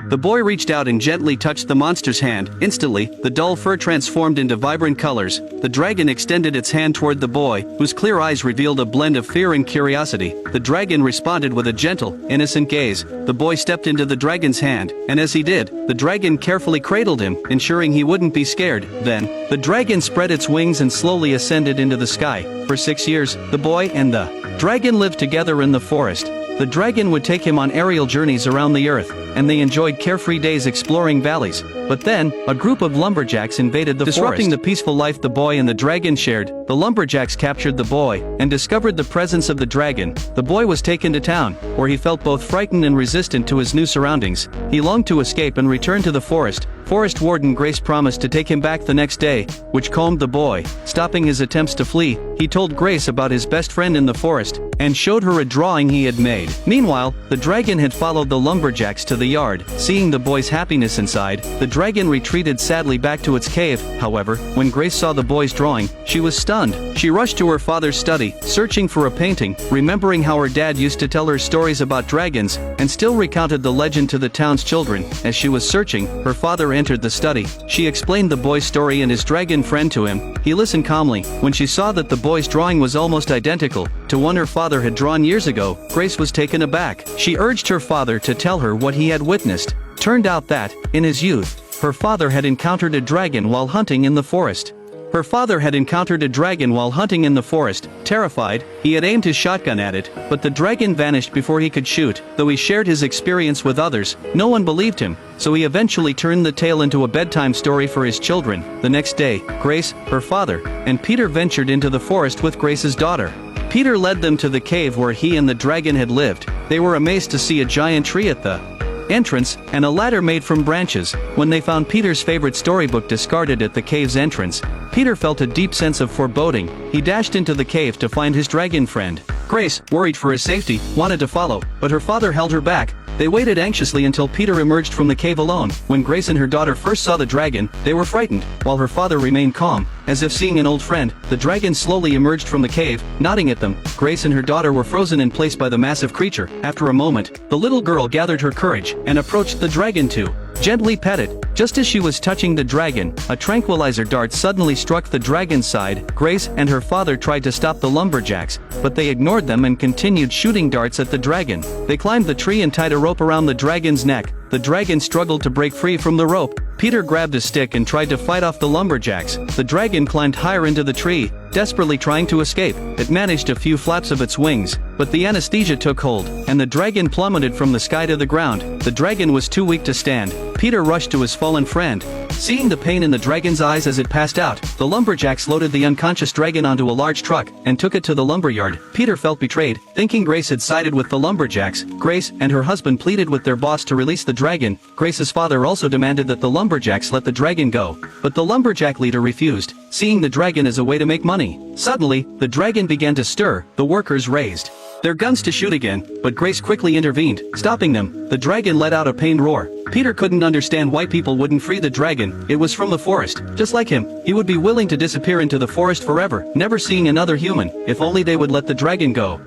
The boy reached out and gently touched the monster's hand. Instantly, the dull fur transformed into vibrant colors. The dragon extended its hand toward the boy, whose clear eyes revealed a blend of fear and curiosity. The dragon responded with a gentle, innocent gaze. The boy stepped into the dragon's hand, and as he did, the dragon carefully cradled him, ensuring he wouldn't be scared. Then, the dragon spread its wings and slowly ascended into the sky. For 6 years, the boy and the dragon lived together in the forest. The dragon would take him on aerial journeys around the earth, and they enjoyed carefree days exploring valleys. But then, a group of lumberjacks invaded the forest, disrupting the peaceful life the boy and the dragon shared. The lumberjacks captured the boy, and discovered the presence of the dragon. The boy was taken to town, where he felt both frightened and resistant to his new surroundings. He longed to escape and return to the forest. Forest Warden Grace promised to take him back the next day, which calmed the boy. Stopping his attempts to flee, he told Grace about his best friend in the forest, and showed her a drawing he had made. Meanwhile, the dragon had followed the lumberjacks to the yard. Seeing the boy's happiness inside, the dragon retreated sadly back to its cave. However, when Grace saw the boy's drawing, she was stunned. She rushed to her father's study, searching for a painting, remembering how her dad used to tell her stories about dragons, and still recounted the legend to the town's children. As she was searching, her father entered the study. She explained the boy's story and his dragon friend to him. He listened calmly. When she saw that the boy's drawing was almost identical to one her father had drawn years ago, Grace was taken aback. She urged her father to tell her what he had witnessed. Turned out that, in his youth, her father had encountered a dragon while hunting in the forest. Terrified, he had aimed his shotgun at it, but the dragon vanished before he could shoot. Though he shared his experience with others, no one believed him, so he eventually turned the tale into a bedtime story for his children. The next day, Grace, her father, and Peter ventured into the forest with Grace's daughter. Peter led them to the cave where he and the dragon had lived. They were amazed to see a giant tree at the entrance, and a ladder made from branches. When they found Peter's favorite storybook discarded at the cave's entrance, Peter felt a deep sense of foreboding. He dashed into the cave to find his dragon friend. Grace, worried for his safety, wanted to follow, but her father held her back. They waited anxiously until Peter emerged from the cave alone. When Grace and her daughter first saw the dragon, they were frightened, while her father remained calm. As if seeing an old friend, the dragon slowly emerged from the cave, nodding at them. Grace and her daughter were frozen in place by the massive creature. After a moment, the little girl gathered her courage, and approached the dragon to gently pet it. Just as she was touching the dragon, a tranquilizer dart suddenly struck the dragon's side. Grace and her father tried to stop the lumberjacks, but they ignored them and continued shooting darts at the dragon. They climbed the tree and tied a rope around the dragon's neck. The dragon struggled to break free from the rope. Peter grabbed a stick and tried to fight off the lumberjacks. The dragon climbed higher into the tree, desperately trying to escape. It managed a few flaps of its wings, but the anesthesia took hold, and the dragon plummeted from the sky to the ground. The dragon was too weak to stand. Peter rushed to his fallen friend. Seeing the pain in the dragon's eyes as it passed out, the lumberjacks loaded the unconscious dragon onto a large truck, and took it to the lumberyard. Peter felt betrayed, thinking Grace had sided with the lumberjacks. Grace and her husband pleaded with their boss to release the dragon. Grace's father also demanded that the lumberjacks let the dragon go, but the lumberjack leader refused, seeing the dragon as a way to make money. Suddenly, the dragon began to stir. The workers raised their guns to shoot again, but Grace quickly intervened, stopping them. The dragon let out a pained roar. Peter couldn't understand why people wouldn't free the dragon. It was from the forest. Just like him, he would be willing to disappear into the forest forever, never seeing another human, if only they would let the dragon go.